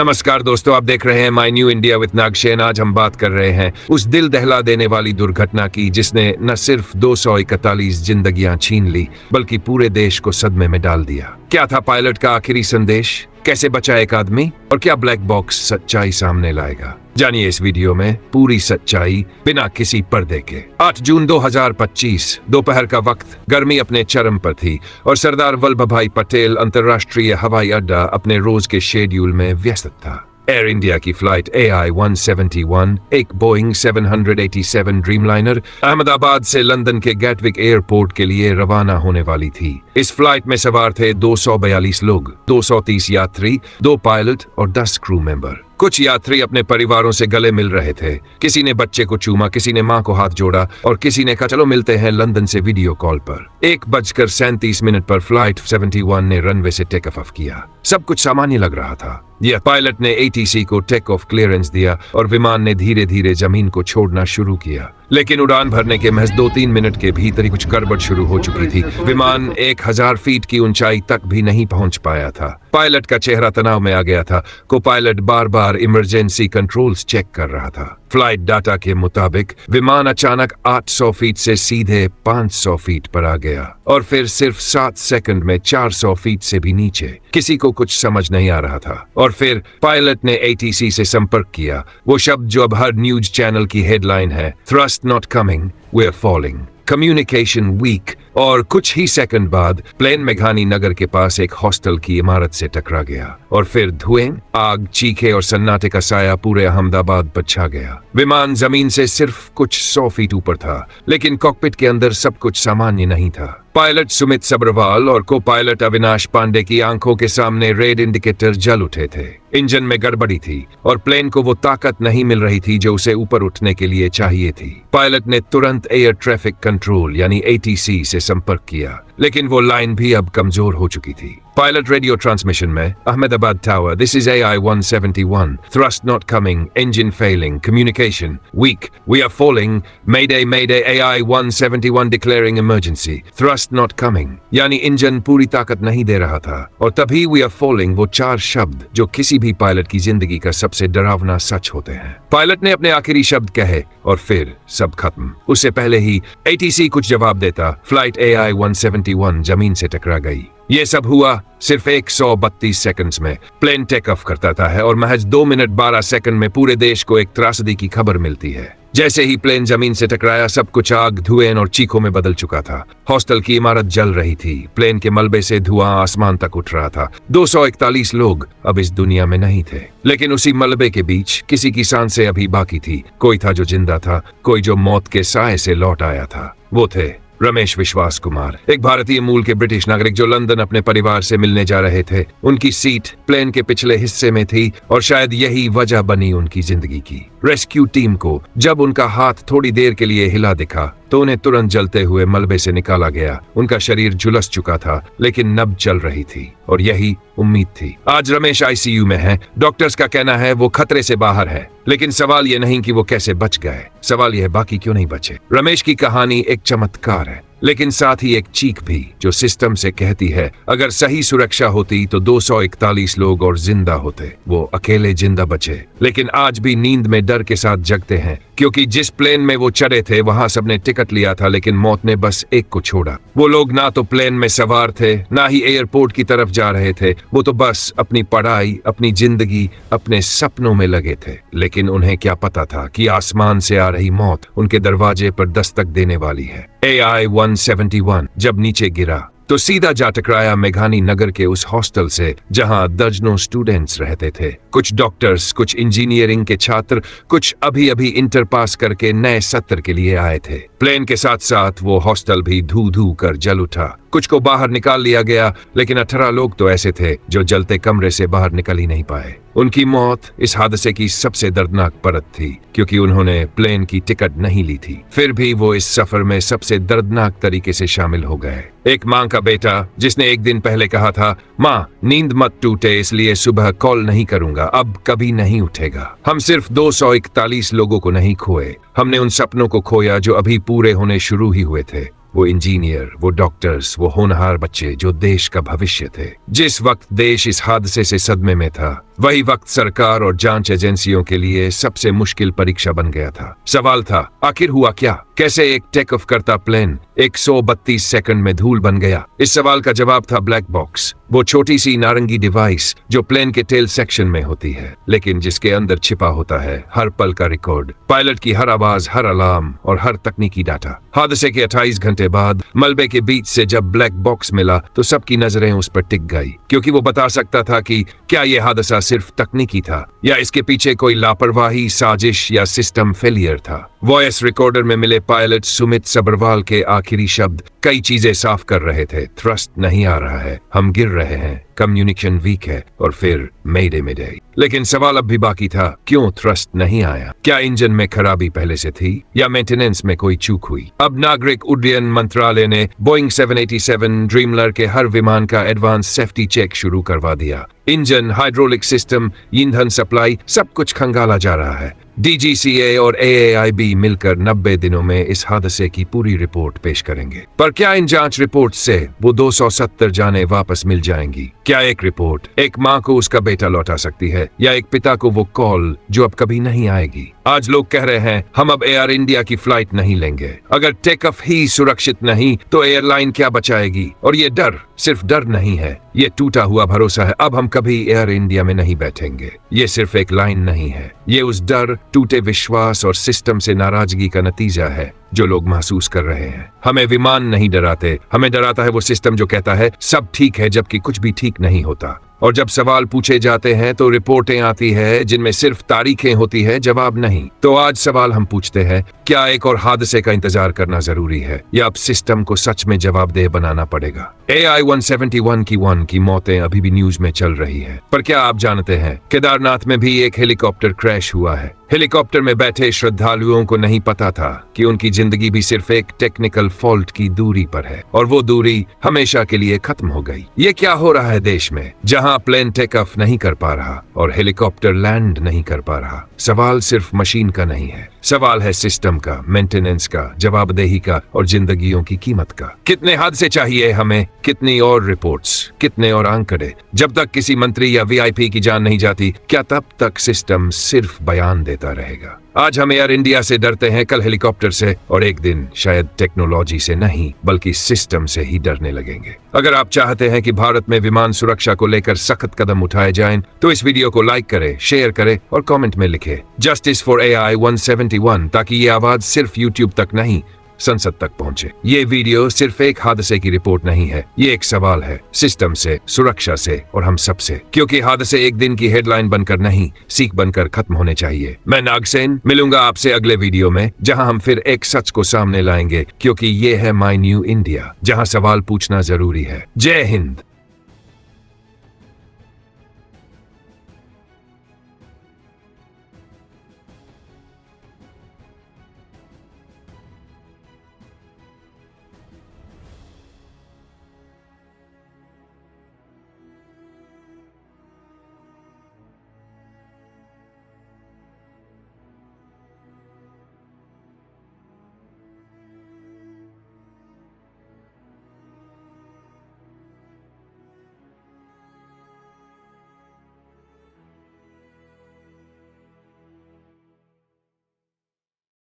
नमस्कार दोस्तों, आप देख रहे हैं माय न्यू इंडिया विद नागशेन। आज हम बात कर रहे हैं उस दिल दहला देने वाली दुर्घटना की जिसने न सिर्फ 241 जिंदगियां छीन ली बल्कि पूरे देश को सदमे में डाल दिया। क्या था पायलट का आखिरी संदेश? कैसे बचा एक आदमी? और क्या ब्लैक बॉक्स सच्चाई सामने लाएगा? जानिए इस वीडियो में पूरी सच्चाई बिना किसी पर्दे के। 8 जून 2025 दोपहर का वक्त, गर्मी अपने चरम पर थी और सरदार वल्लभ भाई पटेल अंतर्राष्ट्रीय हवाई अड्डा अपने रोज के शेड्यूल में व्यस्त था। एयर इंडिया की फ्लाइट AI-171, एक बोइंग 787 ड्रीमलाइनर, अहमदाबाद से लंदन के गैटविक एयरपोर्ट के लिए रवाना होने वाली थी। इस फ्लाइट में सवार थे 242 लोग, 230 यात्री, 2 पायलट और 10 क्रू मेंबर। कुछ यात्री अपने परिवारों से गले मिल रहे थे। किसी ने बच्चे को चूमा, किसी ने मां को हाथ जोड़ा और किसी ने कहा चलो मिलते हैं लंदन से वीडियो कॉल पर। 1:37 पर फ्लाइट 71 ने रनवे से टेक ऑफ किया। सब कुछ सामान्य लग रहा था। यह पायलट ने ATC को टेक ऑफ क्लियरेंस दिया और विमान ने धीरे धीरे जमीन को छोड़ना शुरू किया। लेकिन उड़ान भरने के महज 2-3 मिनट के भीतर ही कुछ गड़बड़ शुरू हो चुकी थी। विमान 1000 फीट की ऊंचाई तक भी नहीं पहुंच पाया था। पायलट का चेहरा तनाव में आ गया था। को पायलट बार बार इमरजेंसी कंट्रोल्स चेक कर रहा था। फ्लाइट डाटा के मुताबिक विमान अचानक 800 फीट से सीधे 500 फीट पर आ गया और फिर सिर्फ 7 सेकंड में 400 फीट से भी नीचे। किसी को कुछ समझ नहीं आ रहा था और फिर पायलट ने ATC से संपर्क किया। वो शब्द जो अब हर न्यूज चैनल की हेडलाइन है, thrust not coming, we are falling, communication weak. और कुछ ही सेकंड बाद प्लेन मेघानी नगर के पास एक हॉस्टल की इमारत से टकरा गया और फिर धुएं, आग, चीखे और सन्नाटे का साया पूरे अहमदाबाद पर छा गया। विमान जमीन से सिर्फ कुछ 100 फीट ऊपर था, लेकिन कॉकपिट के अंदर सब कुछ सामान्य नहीं था। पायलट सुमित सब्रवाल और को पायलट अविनाश पांडे की आंखों के सामने रेड इंडिकेटर जल उठे थे। इंजन में गड़बड़ी थी और प्लेन को वो ताकत नहीं मिल रही थी जो उसे ऊपर उठने के लिए चाहिए थी। पायलट ने तुरंत एयर ट्रैफिक कंट्रोल यानी ATC से संपर्क किया, लेकिन वो लाइन भी अब कमजोर हो चुकी थी। पायलट रेडियो ट्रांसमिशन में, Ahmedabad tower, this is AI-171, thrust not coming, engine failing, communication weak, we are falling, mayday mayday, AI-171 declaring emergency, thrust not coming. यानी इंजन पूरी ताकत नहीं दे रहा था और तभी वी आर फॉलिंग, वो 4 शब्द जो किसी भी पायलट की जिंदगी का सबसे डरावना सच होते हैं। पायलट ने अपने आखिरी शब्द कहे और फिर सब खत्म। उससे पहले ही ATC कुछ जवाब देता, फ्लाइट AI-171 जमीन से टकरा गई। ये सब हुआ सिर्फ 132 सेकंड्स में। प्लेन टेक ऑफ करता था है और महज 2 मिनट 12 सेकंड में पूरे देश को एक त्रासदी की खबर मिलती है। जैसे ही प्लेन जमीन से टकराया, सब कुछ आग, धुएं और चीखों में बदल चुका था। हॉस्टल की इमारत जल रही थी। प्लेन के मलबे से धुआं आसमान तक उठ रहा था। 241 लोग अब इस दुनिया में नहीं थे, लेकिन उसी मलबे के बीच किसी की सांसें अभी बाकी थी। कोई था जो जिंदा था, कोई जो मौत के साए से लौट आया था। वो थे रमेश विश्वास कुमार, एक भारतीय मूल के ब्रिटिश नागरिक जो लंदन अपने परिवार से मिलने जा रहे थे। उनकी सीट प्लेन के पिछले हिस्से में थी और शायद यही वजह बनी उनकी जिंदगी की। रेस्क्यू टीम को जब उनका हाथ थोड़ी देर के लिए हिला दिखा तो उन्हें तुरंत जलते हुए मलबे से निकाला गया। उनका शरीर झुलस चुका था, लेकिन नब्ज चल रही थी और यही उम्मीद थी। आज रमेश ICU में है। डॉक्टर्स का कहना है वो खतरे से बाहर है, लेकिन सवाल ये नहीं कि वो कैसे बच गए, सवाल यह बाकी क्यों नहीं बचे। रमेश की कहानी एक चमत्कार है, लेकिन साथ ही एक चीख भी जो सिस्टम से कहती है अगर सही सुरक्षा होती तो 241 लोग और जिंदा होते। वो अकेले जिंदा बचे, लेकिन आज भी नींद में डर के साथ जगते हैं, क्योंकि जिस प्लेन में वो चढ़े थे वहां सबने टिकट लिया था, लेकिन मौत ने बस एक को छोड़ा। वो लोग ना तो प्लेन में सवार थे, ना ही एयरपोर्ट की तरफ जा रहे थे। वो तो बस अपनी पढ़ाई, अपनी जिंदगी, अपने सपनों में लगे थे। लेकिन उन्हें क्या पता था कि आसमान से आ रही मौत उनके दरवाजे पर दस्तक देने वाली है। AI-171 जब नीचे गिरा तो सीधा जा टकराया मेघानी नगर के उस हॉस्टल से जहां दर्जनों स्टूडेंट्स रहते थे। कुछ डॉक्टर्स, कुछ इंजीनियरिंग के छात्र, कुछ अभी अभी इंटर पास करके नए सत्र के लिए आए थे। प्लेन के साथ साथ वो हॉस्टल भी धू धू कर जल उठा। कुछ को बाहर निकाल लिया गया, लेकिन 18 लोग तो ऐसे थे जो जलते कमरे से बाहर निकल ही नहीं पाए। उनकी मौत इस हादसे की सबसे दर्दनाक परत थी, क्योंकि उन्होंने प्लेन की टिकट नहीं ली थी। फिर भी वो इस सफर में सबसे दर्दनाक तरीके से शामिल हो गए। एक माँ का बेटा जिसने एक दिन पहले कहा था, माँ नींद मत टूटे इसलिए सुबह कॉल नहीं करूंगा, अब कभी नहीं उठेगा। हम सिर्फ 241 लोगों को नहीं खोए, हमने उन सपनों को खोया जो अभी पूरे होने शुरू ही हुए थे। वो इंजीनियर, वो डॉक्टर्स, वो होनहार बच्चे जो देश का भविष्य थे। जिस वक्त देश इस हादसे से सदमे में था, वही वक्त सरकार और जांच एजेंसियों के लिए सबसे मुश्किल परीक्षा बन गया था। सवाल था, आखिर हुआ क्या? कैसे एक टेक ऑफ करता प्लेन 132 सेकंड में धूल बन गया? इस सवाल का जवाब था ब्लैक बॉक्स, वो छोटी सी नारंगी डिवाइस जो प्लेन के टेल सेक्शन में होती है, लेकिन जिसके अंदर छिपा होता है हर पल का रिकॉर्ड, पायलट की हर आवाज, हर अलार्म और हर तकनीकी डाटा। हादसे के 28 घंटे बाद मलबे के बीच से जब ब्लैक बॉक्स मिला तो सबकी नजरें उस पर टिक गई, क्योंकि वो बता सकता था कि क्या यह हादसा सिर्फ तकनीकी था या इसके पीछे कोई लापरवाही, साजिश या सिस्टम फेलियर था। वॉइस रिकॉर्डर में मिले पायलट सुमित सबरवाल के आखिरी शब्द कई चीजें साफ कर रहे थे। थ्रस्ट नहीं आ रहा है, हम गिर रहे हैं, कम्युनिकेशन वीक है, और फिर मेडे मेडे। लेकिन सवाल अब भी बाकी था, क्यों थ्रस्ट नहीं आया? क्या इंजन में खराबी पहले से थी या मेंटेनेंस में कोई चूक हुई? अब नागरिक उड्डयन मंत्रालय ने बोइंग 787 ड्रीमलर के हर विमान का एडवांस सेफ्टी चेक शुरू करवा दिया। इंजन, हाइड्रोलिक सिस्टम, ईंधन सप्लाई, सब कुछ खंगाला जा रहा है। DGCA और AAIB मिलकर 90 दिनों में इस हादसे की पूरी रिपोर्ट पेश करेंगे। पर क्या इन जांच रिपोर्ट से वो 270 जानें वापस मिल जाएंगी? क्या एक रिपोर्ट एक माँ को उसका बेटा लौटा सकती है, या एक पिता को वो कॉल जो अब कभी नहीं आएगी? आज लोग कह रहे हैं हम अब एयर इंडिया की फ्लाइट नहीं लेंगे। अगर टेक ऑफ ही सुरक्षित नहीं तो एयरलाइन क्या बचाएगी? और ये डर सिर्फ डर नहीं है, ये टूटा हुआ भरोसा है। अब हम कभी एयर इंडिया में नहीं बैठेंगे। ये सिर्फ एक लाइन नहीं है, ये उस डर, टूटे विश्वास और सिस्टम से नाराजगी का नतीजा है जो लोग महसूस कर रहे हैं। हमें विमान नहीं डराते, हमें डराता है वो सिस्टम जो कहता है सब ठीक है जबकि कुछ भी ठीक नहीं होता। और जब सवाल पूछे जाते हैं तो रिपोर्टें आती है जिनमें सिर्फ तारीखें होती है, जवाब नहीं। तो आज सवाल हम पूछते हैं, क्या एक और हादसे का इंतजार करना जरूरी है या अब सिस्टम को सच में जवाबदेह बनाना पड़ेगा? AI-171 की मौतें अभी भी न्यूज में चल रही है, पर क्या आप जानते हैं केदारनाथ में भी एक हेलीकॉप्टर क्रैश हुआ है। हेलीकॉप्टर में बैठे श्रद्धालुओं को नहीं पता था कि उनकी जिंदगी भी सिर्फ एक टेक्निकल फॉल्ट की दूरी पर है, और वो दूरी हमेशा के लिए खत्म हो गई। ये क्या हो रहा है देश में, जहां प्लेन टेक ऑफ नहीं कर पा रहा और हेलीकॉप्टर लैंड नहीं कर पा रहा? सवाल सिर्फ मशीन का नहीं है, सवाल है सिस्टम का, मेंटेनेंस का, जवाबदेही का और जिंदगियों की कीमत का। कितने हादसे चाहिए हमें, कितनी और रिपोर्ट्स, कितने और आंकड़े? जब तक किसी मंत्री या VIP की जान नहीं जाती, क्या तब तक सिस्टम सिर्फ बयान देता रहेगा? आज हम एयर इंडिया से डरते हैं, कल हेलीकॉप्टर से, और एक दिन शायद टेक्नोलॉजी से नहीं बल्कि सिस्टम से ही डरने लगेंगे। अगर आप चाहते हैं कि भारत में विमान सुरक्षा को लेकर सख्त कदम उठाए जाएं, तो इस वीडियो को लाइक करें, शेयर करें और कमेंट में लिखें जस्टिस फॉर AI-171, ताकि ये आवाज सिर्फ YouTube तक नहीं संसद तक पहुंचे। ये वीडियो सिर्फ एक हादसे की रिपोर्ट नहीं है, ये एक सवाल है सिस्टम से, सुरक्षा से और हम सब से, क्योंकि हादसे एक दिन की हेडलाइन बनकर नहीं, सीख बनकर खत्म होने चाहिए। मैं नागसेन मिलूंगा आपसे अगले वीडियो में, जहां हम फिर एक सच को सामने लाएंगे, क्योंकि ये है माय न्यू इंडिया, जहां सवाल पूछना जरूरी है। जय हिंद।